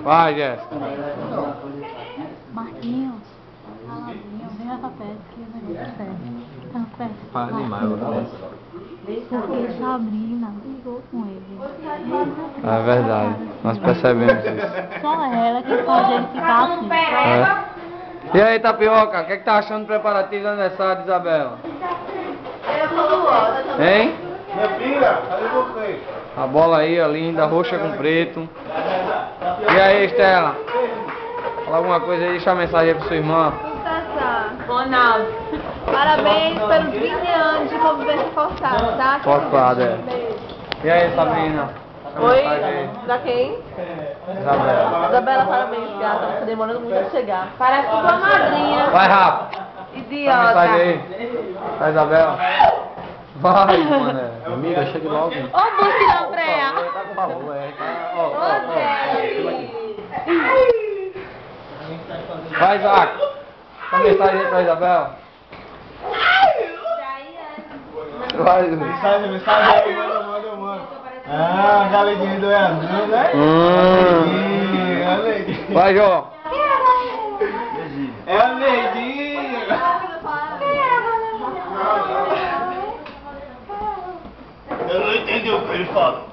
Vai, Jéssica. Marquinhos, caladinho, vem mais pra perto que o negócio é sério. Tá perto. Para demais, eu vou Porque Sabrina brigou com ele. É verdade, nós percebemos isso. Só ela que faz ele ficar assim. É. E aí, Tapioca, o que tá achando do preparativo do aniversário de Isabela? Hein? Minha filha, cadê você? A bola aí, a linda, roxa com preto. E aí, Estela? Fala alguma coisa aí, deixa uma mensagem aí pra sua irmã. Ronaldo, parabéns pelos 20 anos de convivência forçada, tá? Forçada, é. E aí, Sabrina? Deixa uma Oi, mensagem aí. pra quem? Isabela. Isabela, parabéns, gata, tá demorando muito a chegar. Parece tua madrinha. Vai, Rafa. Dá uma Idiota. mensagem aí. Vai, Isabela. Vai, mané. Amiga, chegue logo. Ô, busque não, Freia. Tá com favor, é. Ó, Vai, Isaac. Dá uma mensagem aí pra Isabela. Vai, Mensagem aí, manda. Ah, galedinho do Eandro, né? Galedinho. Vai, João. É a Neidinha. Eu não entendi o que ele falou.